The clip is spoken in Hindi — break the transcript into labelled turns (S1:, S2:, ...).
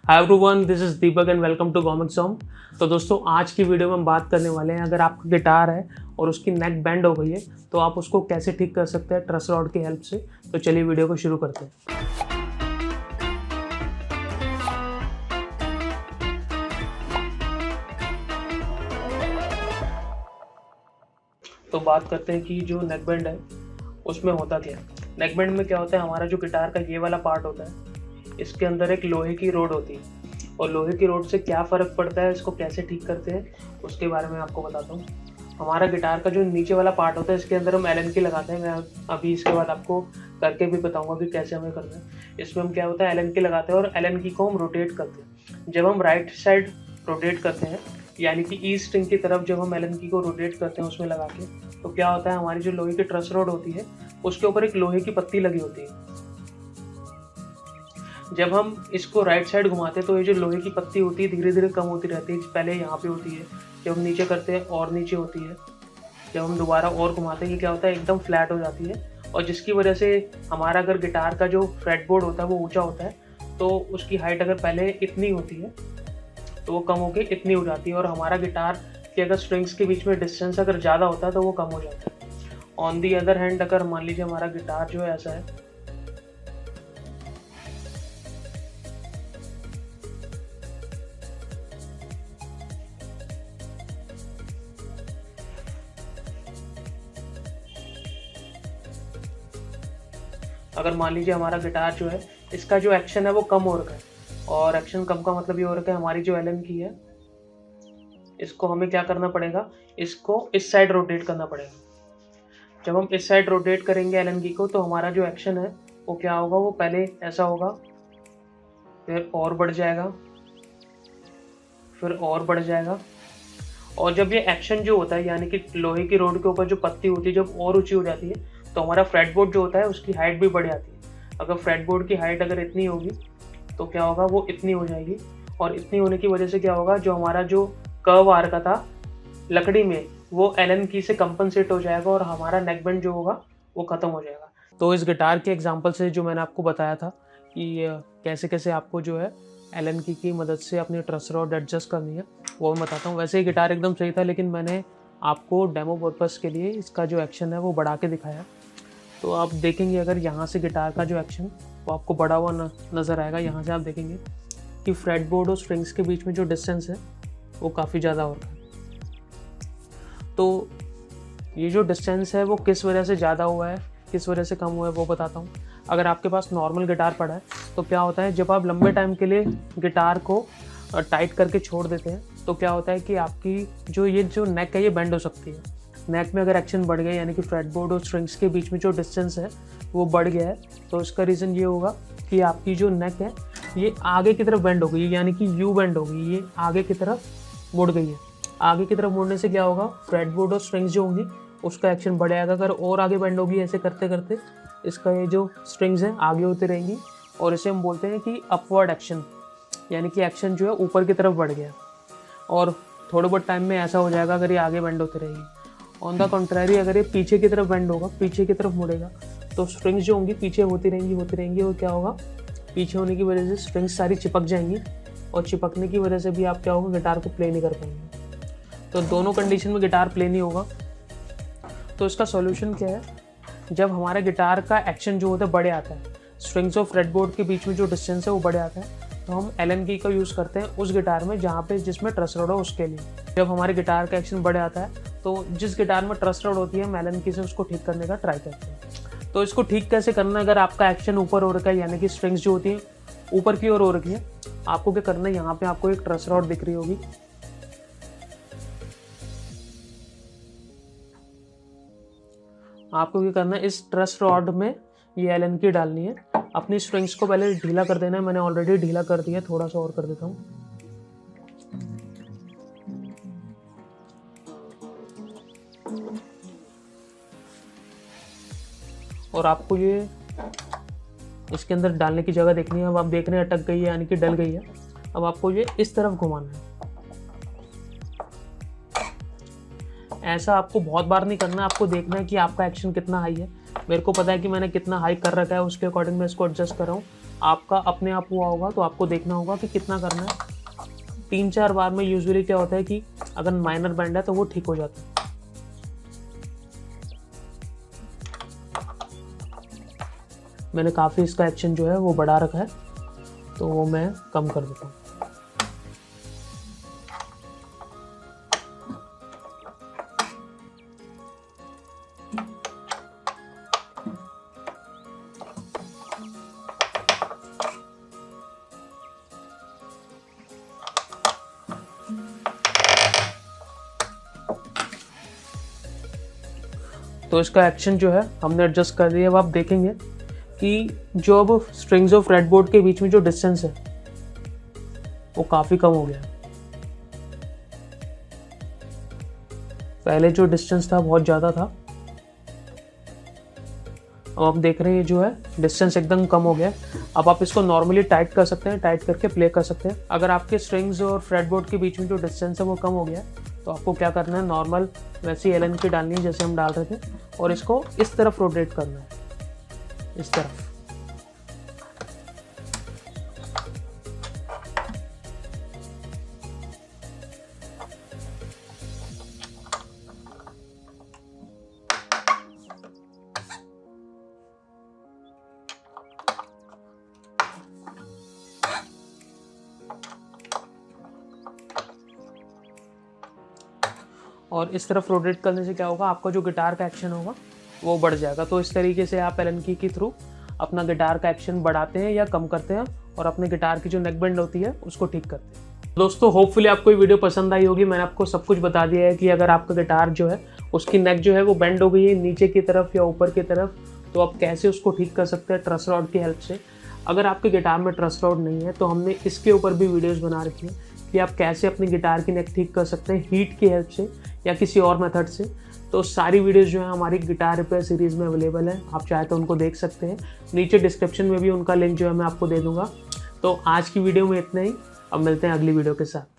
S1: Hi everyone, this is Deepak and welcome to comic song. तो दोस्तों, आज की वीडियो में हम बात करने वाले हैं, अगर आपका गिटार है और उसकी नेक बेंड हो गई है तो आप उसको कैसे ठीक कर सकते हैं ट्रस रॉड की हेल्प से। तो चलिए वीडियो को शुरू करते हैं। तो बात करते हैं कि जो नेक बेंड है उसमें होता क्या है। नेक बेंड में क्या होता है, हमारा जो गिटार का ये वाला पार्ट होता है, इसके अंदर एक लोहे की रोड होती है और लोहे की रोड से क्या फ़र्क पड़ता है, इसको कैसे ठीक करते हैं उसके बारे में आपको बताता हूँ। हमारा गिटार का जो नीचे वाला पार्ट होता है, इसके अंदर हम एलन की लगाते हैं। मैं अभी इसके बाद आपको करके भी बताऊंगा कि कैसे हमें करना है। इसमें हम क्या होता है, एलन की लगाते हैं और एलन की को हम रोटेट करते हैं। जब हम राइट साइड रोटेट करते हैं, यानी कि ई स्ट्रिंग की तरफ जब हम एलन की को रोटेट करते हैं उसमें लगा के, तो क्या होता है, हमारी जो लोहे की ट्रस रोड होती है उसके ऊपर एक लोहे की पत्ती लगी होती है। जब हम इसको राइट साइड घुमाते हैं तो ये जो लोहे की पत्ती होती है धीरे धीरे कम होती रहती है। पहले यहाँ पे होती है, जब हम नीचे करते हैं और नीचे होती है, जब हम दोबारा और घुमाते हैं ये क्या होता है, एकदम फ्लैट हो जाती है। और जिसकी वजह से हमारा अगर गिटार का जो फ्रेटबोर्ड होता है वो ऊंचा होता है, तो उसकी हाइट अगर पहले इतनी होती है तो वो कम होकर इतनी हो जाती है। और हमारा गिटार के अगर स्ट्रिंग्स के बीच में डिस्टेंस अगर ज़्यादा होता है तो वो कम हो जाता है। ऑन दी अदर हैंड, अगर मान लीजिए हमारा गिटार जो है ऐसा है, अगर मान लीजिए हमारा गिटार जो है इसका जो एक्शन है वो कम हो रखा है, और एक्शन कम का मतलब ये हो रखा है, हमारी जो एलन की है इसको हमें क्या करना पड़ेगा, इसको इस साइड रोटेट करना पड़ेगा। जब हम इस साइड रोटेट करेंगे एलन की को, तो हमारा जो एक्शन है वो क्या होगा, वो पहले ऐसा होगा, फिर और बढ़ जाएगा, फिर और बढ़ जाएगा। और जब ये एक्शन जो होता है, यानी कि लोहे की रोड के ऊपर जो पत्ती होती है जब और ऊंची हो जाती है, तो हमारा फ्रेटबोर्ड जो होता है उसकी हाइट भी बढ़ जाती है। अगर फ्रेटबोर्ड की हाइट अगर इतनी होगी तो क्या होगा, वो इतनी हो जाएगी। और इतनी होने की वजह से क्या होगा, जो हमारा जो कर्व आ रखा था लकड़ी में वो एलन की से कंपनसेट हो जाएगा और हमारा नेक बेंड जो होगा वो ख़त्म हो जाएगा। तो इस गिटार के एग्जांपल से जो मैंने आपको बताया था कि कैसे कैसे आपको जो है एलन की मदद से अपनी ट्रस रॉड एडजस्ट करनी है, वो मैं बताता हूँ। वैसे ही गिटार एकदम सही था, लेकिन मैंने आपको डेमो पर्पज़ के लिए इसका जो एक्शन है वो बढ़ा के दिखाया। तो आप देखेंगे, अगर यहाँ से गिटार का जो एक्शन वो आपको बढ़ा हुआ नज़र आएगा। यहाँ से आप देखेंगे कि फ्रेटबोर्ड और स्ट्रिंग्स के बीच में जो डिस्टेंस है वो काफ़ी ज़्यादा हो रहा है। तो ये जो डिस्टेंस है वो किस वजह से ज़्यादा हुआ है, किस वजह से कम हुआ है, वो बताता हूँ। अगर आपके पास नॉर्मल गिटार पड़ा है तो क्या होता है, जब आप लंबे टाइम के लिए गिटार को टाइट करके छोड़ देते हैं तो क्या होता है कि आपकी जो नेक है ये बेंड हो सकती है। नेक में अगर एक्शन बढ़ गया, यानी कि फ्रेटबोर्ड और स्ट्रिंग्स के बीच में जो डिस्टेंस है वो बढ़ गया है, तो इसका रीज़न ये होगा कि आपकी जो नेक है ये आगे की तरफ बेंड हो गई है, यानी कि यू बेंड हो गई, ये आगे की तरफ मुड़ गई है। आगे की तरफ मुड़ने से क्या होगा, फ्रेटबोर्ड और स्ट्रिंग्स जो होंगी उसका एक्शन बढ़ेगा। अगर और आगे बेंड होगी ऐसे करते करते, इसका ये जो स्ट्रिंग्स हैं आगे होती रहेंगी, और इसे हम बोलते हैं कि अपवर्ड एक्शन, यानी कि एक्शन जो है ऊपर की तरफ बढ़ गया। और थोड़े बहुत टाइम में ऐसा हो जाएगा अगर ये आगे बेंड होती रहेगी। ऑन द कॉन्ट्ररी, अगर ये पीछे की तरफ बेंड होगा, पीछे की तरफ मुड़ेगा, तो स्ट्रिंग्स जो होंगी पीछे होती रहेंगी, और क्या होगा, पीछे होने की वजह से स्ट्रिंग्स सारी चिपक जाएंगी, और चिपकने की वजह से भी आप क्या होगा, गिटार को प्ले नहीं कर पाएंगे। तो दोनों कंडीशन में गिटार प्ले नहीं होगा। तो इसका सॉल्यूशन क्या है, जब हमारे गिटार का एक्शन जो होता है बढ़े आता है, स्ट्रिंग्स और फ्रेटबोर्ड के बीच में जो डिस्टेंस है वो बढ़े आता है, तो हम एलन की का यूज़ करते हैं उस गिटार में जहाँ पे जिसमें ट्रस रॉड हो उसके लिए। जब हमारे गिटार का एक्शन बढ़ आता है तो जिस गिटार में ट्रस रॉड होती है, हम एलन की से उसको ठीक करने का ट्राई करते हैं। तो इसको ठीक कैसे करना है, अगर आपका एक्शन ऊपर हो रखा है, यानी कि स्ट्रिंग्स जो होती हैं ऊपर की ओर हो रखी है, आपको क्या करना है, यहाँ पे आपको एक ट्रस रॉड दिख रही होगी, आपको क्या करना है, इस ट्रस रॉड में ये एलन की डालनी है। अपनी स्ट्रिंग्स को पहले ढीला कर देना है, मैंने ऑलरेडी ढीला कर दिया, थोड़ा सा और कर देता हूँ। और आपको ये इसके अंदर डालने की जगह देखनी है। अब आप देख रहे हैं अटक गई है, यानी कि डल गई है। अब आपको ये इस तरफ घुमाना है। ऐसा आपको बहुत बार नहीं करना, आपको देखना है कि आपका एक्शन कितना हाई है। मेरे को पता है कि मैंने कितना हाई कर रखा है, उसके अकॉर्डिंग मैं इसको एडजस्ट कर रहा हूँ। आपका अपने आप हुआ होगा, तो आपको देखना होगा कि कितना करना है। 3-4 बार में यूजुअली क्या होता है कि अगर माइनर बेंड है तो वो ठीक हो जाता है। मैंने काफ़ी इसका एक्शन जो है वो बढ़ा रखा है, तो वो मैं कम कर देता हूँ। तो इसका एक्शन जो है हमने एडजस्ट कर दिया। अब आप देखेंगे कि जो अब स्ट्रिंग्स ऑफ फ्रेटबोर्ड के बीच में जो डिस्टेंस है वो काफ़ी कम हो गया। पहले जो डिस्टेंस था बहुत ज़्यादा था, अब आप देख रहे हैं जो है डिस्टेंस एकदम कम हो गया। अब आप इसको नॉर्मली टाइट कर सकते हैं, टाइट करके प्ले कर सकते हैं। अगर आपके स्ट्रिंग्स और फ्रेटबोर्ड के बीच में जो डिस्टेंस है वो कम हो गया तो आपको क्या करना है, नॉर्मल वैसी एलन की डालनी है जैसे हम डाल रहे थे, और इसको इस तरफ रोटेट करना है, इस तरफ। और इस तरफ रोटेट करने से क्या होगा, आपका जो गिटार का एक्शन होगा वो बढ़ जाएगा। तो इस तरीके से आप एलन की के थ्रू अपना गिटार का एक्शन बढ़ाते हैं या कम करते हैं, और अपने गिटार की जो नेक बेंड होती है उसको ठीक करते हैं। दोस्तों होपफुली आपको ये वीडियो पसंद आई होगी। मैंने आपको सब कुछ बता दिया है कि अगर आपका गिटार जो है उसकी नेक जो है वो बेंड हो गई है नीचे की तरफ या ऊपर की तरफ, तो आप कैसे उसको ठीक कर सकते हैं ट्रस रॉड की हेल्प से। अगर आपके गिटार में ट्रस रॉड नहीं है तो हमने इसके ऊपर भी वीडियोज़ बना रखी है कि आप कैसे अपनी गिटार की नेक ठीक कर सकते हैं हीट की हेल्प से या किसी और मेथड से। तो सारी वीडियोस जो है हमारी गिटार रिपेयर सीरीज़ में अवेलेबल है, आप चाहे तो उनको देख सकते हैं। नीचे डिस्क्रिप्शन में भी उनका लिंक जो है मैं आपको दे दूंगा। तो आज की वीडियो में इतना ही, अब मिलते हैं अगली वीडियो के साथ।